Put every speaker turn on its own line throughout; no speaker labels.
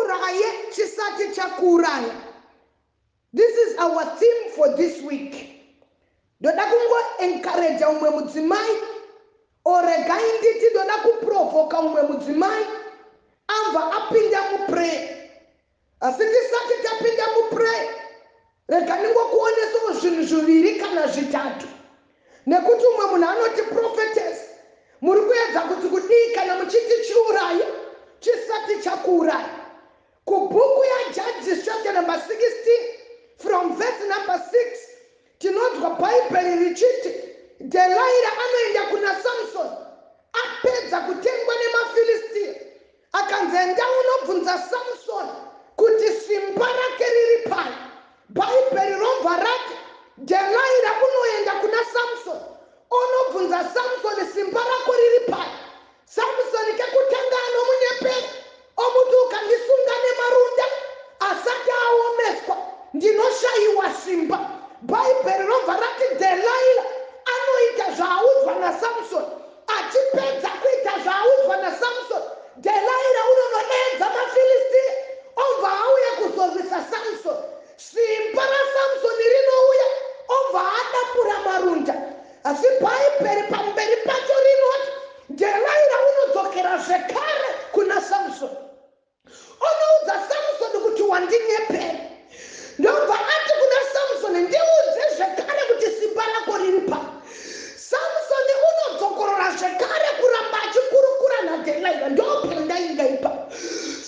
chiuraye chisati chakuuraya. This is our theme for this week. Ndoda kungo encourage umwe mudzimai oregai nditi ndoda kuprovoka umwe mudzimai amva apinda mupray. Asi tisati tapinda mupray, rega ningokuonesawo zvinhu zviviri kana zvitatu. Nekuti umwe munhu anoti prophetess, muri kuedza kuti kudii kana muchiti chiuraye chisati chakuuraya. Kubhuku yaJudges chapter number 16 from verse number 6 tinonzwa bhaibheri richiti Delaira anoenda kuna Samson apedza kutengwa nemaFilistia, akanzi enda unobvunza Samson kuti simba rake riri pai. Bhaibheri robva rati Delaira unoenda kuna Samson unobvunza Samson simba rako riri pai. Samson kekutanga anomunyepera omuti ukandisunga nemarunda asati aomeswa ndinoshayiwa simba. Bhaibheri robva rati Delaira anoita zvaaudzwa naSamson. Achipedza kuita zvaaudzwa naSamson, Delaira unonoedza maFilistia obva auya kuzorwisa Samson. Simba raSamson rinouya obva adapura marunda. Asi bhaibheri pamberi pacho rinoti Delaira unodzokera zvekare kuna Samson. Unoudza Samson kuti wandinyepera. Ndobva ati kuna Samson, ndiudze zvekare kuti simba rako riri pai. Samson unodzokorora zvekare kuramba achikurukura naDelaira. Ndopandainga ipapo.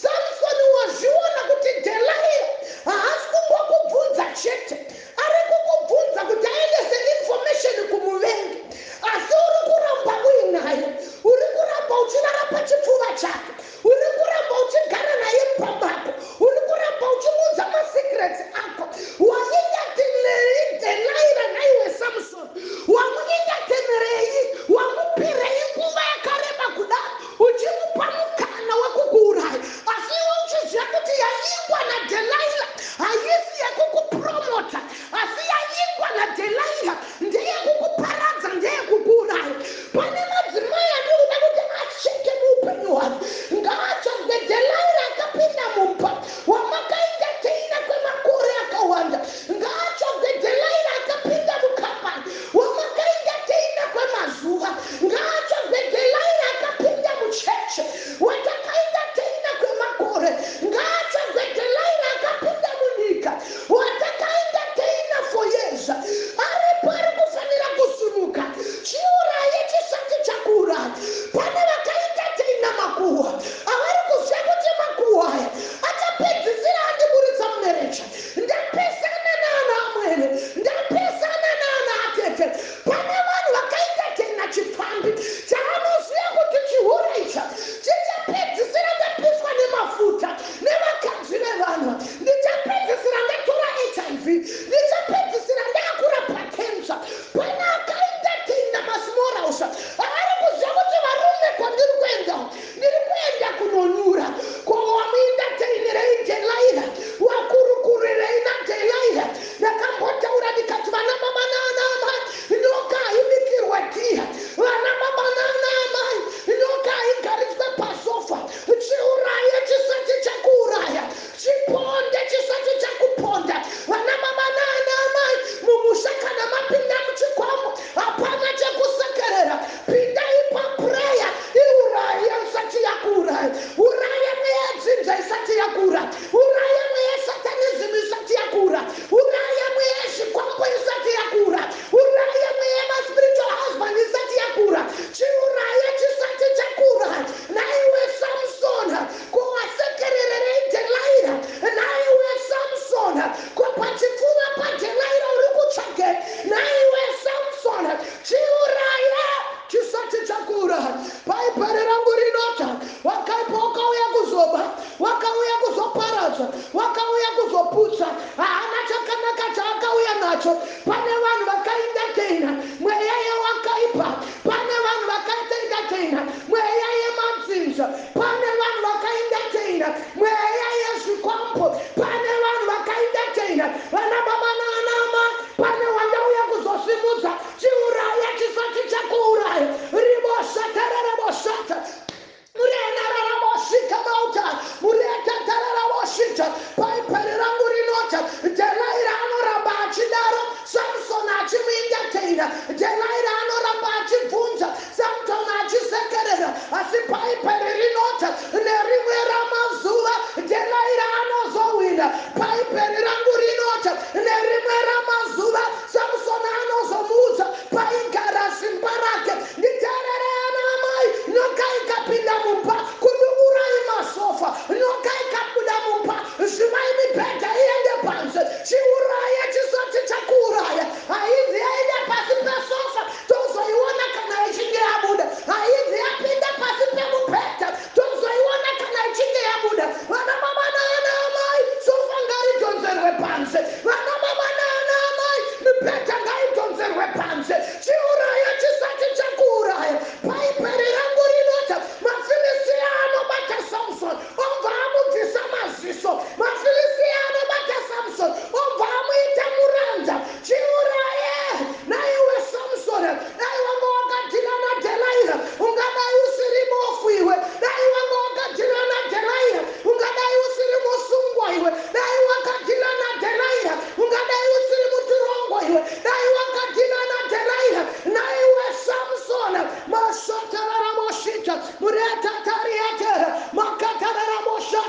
Samson wazviona kuti Delaira haasi kungokubvunza chete, ari kukubvunza kuti aendese information kumuvengi, asi uri kuramba uinaye, uri kuramba uchirara pachipfuva chake, uri kuramba uchigara naye pambako, uri kuramba uchimuudza masecrets ako. Waingatenderei Delaira naiwe Samson? Wamuingatenderei? Wamupirei nguva yakareba kudaro uchimupa mukana wekukuuraya? Asi iwe uchiziva kuti yaingwa naDelaira haisi yekukupromota, asi yaingwa naDelaira ndeyekukuparadza, ndeyekukuuraya. Pane madzimai anoda kuti acheke muupenyu hwake. Ngaatsvagwe Delaira akapinda mumba wamakaendateina kwemakore akawanda. Ngaatsvagwe Delaira akapinda mukambani wamakaendateina kwemazuva. Ngaatsvagwe Delaira akapinda mucheche watakaendateina kwemakore. Ngaatsvagwe Delaira akapinda munyika watakaendateina for years. Ari pari kufanira kusimuka chiuraye chisati chakuuraya. Pane vakaendateina makuhwa avari kuziva kuti makuhwa aya achapedzisira andiburitsa munerecha. Ndapesana naana amwene, ndapesana naana atete. Pane vanhu vakaendateina chipfambi chaanoziva kuti chihure icha chichapedzisira ndapiswa nemafuta nevakadzi vevanhu. Ndichapedzisira ndatora HIV, ndichapedzisira ndakurapa kensa. Pane akaendateina masimorausa avari kuziva kuti varume kwandiri kuenda, ndiri kuenda kunonyura. Ko wamuendateinirei Delaira? Wakurukurirei naDelaira? Ndakambotaura ndikati vana baba naana amai ndokaibikirwa tiya, vana baba naana amai ndokaigariswe pasofa. Chiuraye chisati chakuuraya, chiponde chisati chakuponda. Vana baba naana amai mumusha kana mapinda muchikwamo hapana chekusekerera. Pindai paprayer, iuraye isati yakuuraya. Uraya mweya yedzinza isati yakuuraya. Uraya mweya yesatanism isati yakuuraya. Uraya mweya yezvikwambo isati yakuuraya. Uraya mweya yemaspiritual husband isati yakuuraya. Chiuraye chisati chakuuraya. Naiwe Samson, ko wasekerererei Delaira? Naiwe Samson, ko pachipfuva paDelaira uri kutsvage? Naiwe Samson, chiuraye chisati chakuuraya. Bhaibheri rangu rinoti wakaipa wakauya kuzoba, wakauya kuzoparadza,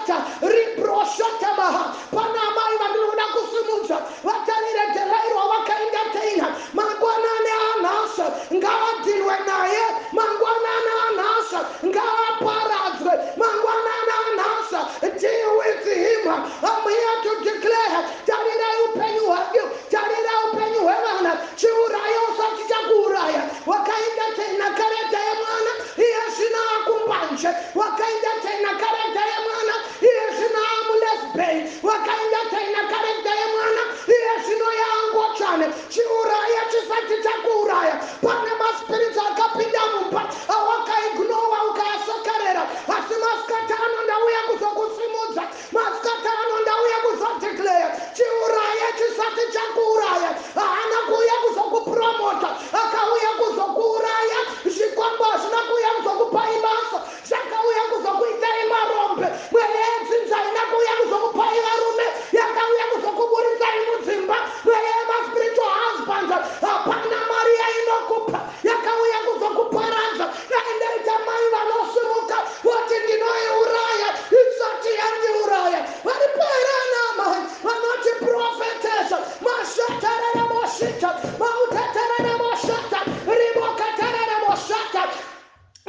shata riproshata maha pana mai vandoda kusimudza vatarire terairo vakaenda tena mangwanani anhasa ngavadhirwe naye mangwanani anhasa ngavaparadzwe mangwanani anhasa deal with him. I'm here to declare tarira upenyu hwake tarira upenyu hwevana chiuraya usati chakuuraya wakaenda tena kareta yemwana iye zvina akumbanje wakaenda tena kareta yemwana iye zvino amulesbei wakaenda tena kareta yemwana iye zvino yaangochane chiuraya chisati chakuuraya pane maspirits akapinda mumba awakaignova ukayasekerera asi masikati ano ndauya kuzokusimudza masikati ano ndauya kuzodeclare chiuraya chisati chakuuraya haana kuuya kuzokupromota akauya kuzokuuraya zvikwambo hazvina kuuya kuzokupai basa zvakauya kuzokuitai marombe mweya yedzinza haina kuuya kuzokupai varume yakauya kuzokuburisai mudzimba mweya yemaspiritual husbands hapana mari yainokupa yakauya kuzokuparadza naendaita mai vanosimuka voti ndinoiuraya isati yandiuraya variperana mai vanoti profetesa mashatarana moshita mautatarana moshata ribokatarana moshata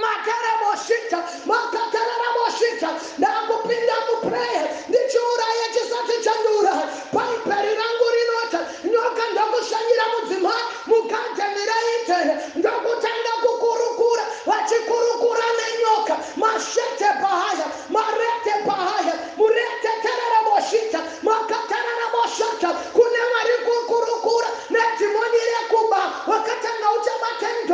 matara moshita makatarana moshita ndakupinda muprayer ndichiuraya chisati chandiuraya paiperi rangu rinota nyoka ndakushanyira mudzimai mugadheniraitene ndokutanga kukurukura vachikurukura nenyoka mashete pahaya marete pahaya murete terera moshita makatarana moshata kune vari kukurukura nedhimoni rekuba wakatanga uchaba $10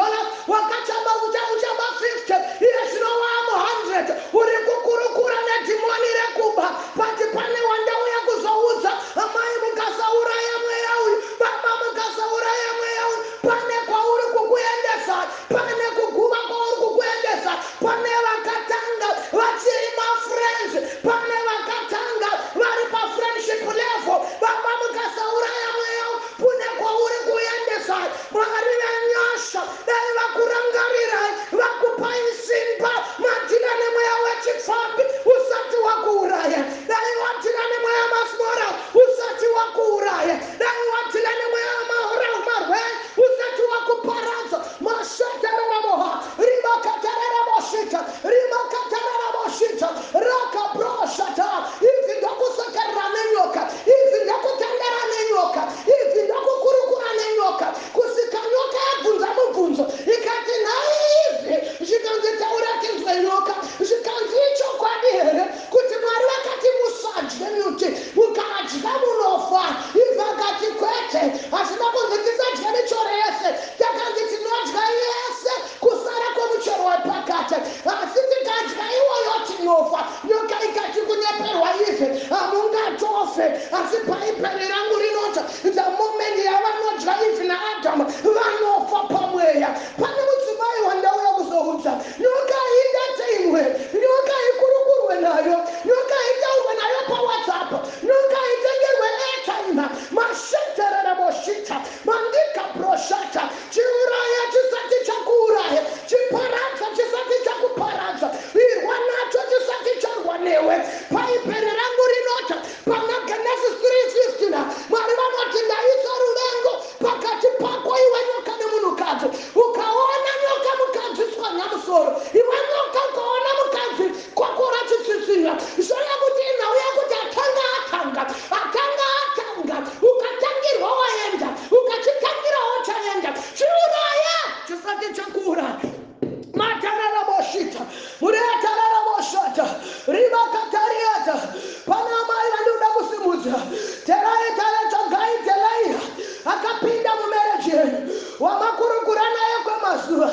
wakachaba uchaba 50 iye zvinowamo 100 uri kukurukura nedhimoni rekuba pati pane wandauya kuzoudza amai mukasauraya mweya uyu baba mukasauraya mweya uyu pane kwauri kukuendesa pane kuguva kwauri kukuendesa pane vakatanga vachiri mafriends pane vakatanga vari pafriendship level baba mukasauraya mweya uyu kune kwauri kuendesa mwari venyasha dai vakurangarirai vakupai simba madhina nemweya wechifambi usati wakuuraya dai wadhina nemweya masmora usati wakuuraya dai wadhina nemweya marwere usati wakuparadza mashatararamoha rimakataramoshita rimakataramoshita rakabroshata ivi ndakusakarira nenyoka ivi ndakutandara nenyoka ivi ndakukurukura nenyoka kusika nyoka yabvunza mubvunzo ikati naivi zvikanzi taura kinzwe nyoka zvikanzi ichokwadi here kuti mwari vakati musadye muti mukadya munofa ivi akati kwete hazvina kunzi tisadye michero yese takanzi tinodya yese kusara kwemuchero wepakati asi tikadya iwoyo tinofa nyoka ikati kunyeperwa ivi hamungatofe asi paiperi rangu rinota the moment yavanodya ivi naadamu vanofa pamweya pane mudzimai wandauya kuzoudza nyoka indateimwe nyoka ikurukurwe nayo nyoka itaurwe nayo pawhatsapp nyoka itengerwe airtime mashetereramoshita mandika proshata chiuraya chisati chakuuraya chiparadza chisati chakuparadza irwa nacho chisati charwa newe paiperi rangu rinota pana Genesis 3:15 mwari vanoti ndaisa ruvengo pakati pako iwe nyoka nemunhukadzi ukaona nyoka mukadzi tswanyamusoro iwe nyoka ukaona mukadzi kwakora chitsitsinga zvoya kuti inhau yakuti atanga ukatangirwa waenda ukachitangirawo chaenda chiuraya chisati chakuuraya matararamoshita muretararamoshata rimakatariata pana mai vandoda kusimudza teraitaletagaitelaiha akapinda mumereji yenu wamakurukura naye kwemazuva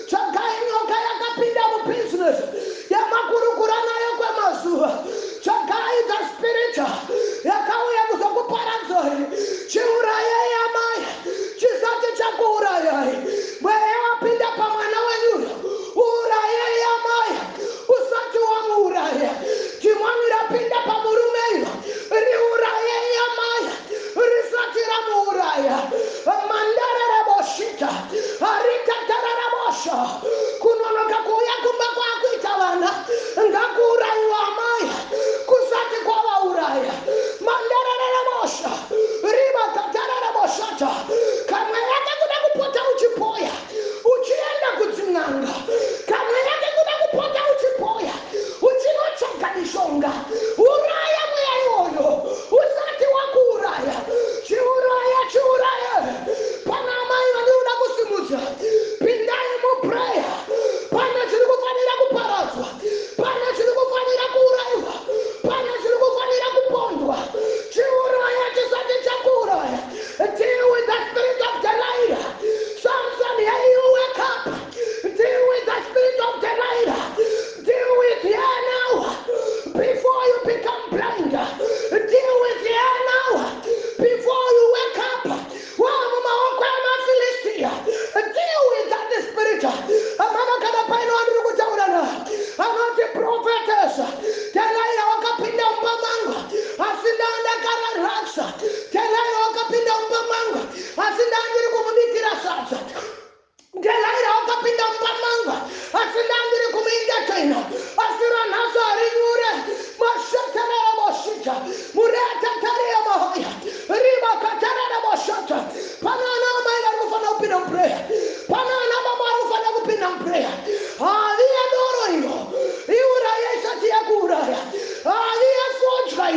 chagai nyoka yakapinda mubusiness yamakurukura naye kwemazuva chagai the spirit yakauya kuzokuparadzai chiurayai amai chisati chakuurayai mweya wapinda pamwana wenyuyo urayai amai usati wamuuraya timwani rapinda pamurumeyo riurayai amai risati ramuuraya mandararaboshita arikatararabosha kunonoka kuuya kumba kwakuita vana ngakuurayiwa amai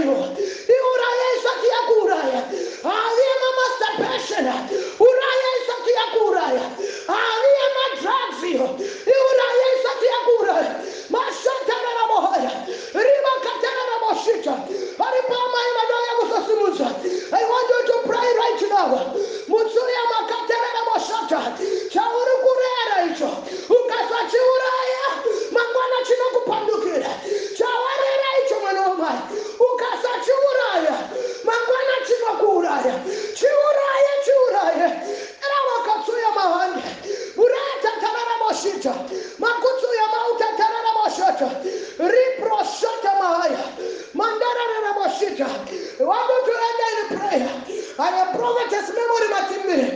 iwo iuraya isati yakuuraya aviye mamasturbation uraya isati yakuuraya aviye madrugs iyo iuraya isati yakuuraya mashatararabohaya rivakatararaboshita aripama imadoya kusasimuza. I want you to pray right now. Mutsuya makatararaboshata chauri kurera icho ukasachiuraya mangwana chinokupandukira chawarera icho mwana wamai ukasachiuraya mangwana chinokuuraya chiuraye era wakatsuya mahande urata tararaboshita makutsuya mauta tararaboshata riproshata mahaya mandararaboshita. I want you to enter in prayer. And a prophetess memory matimbire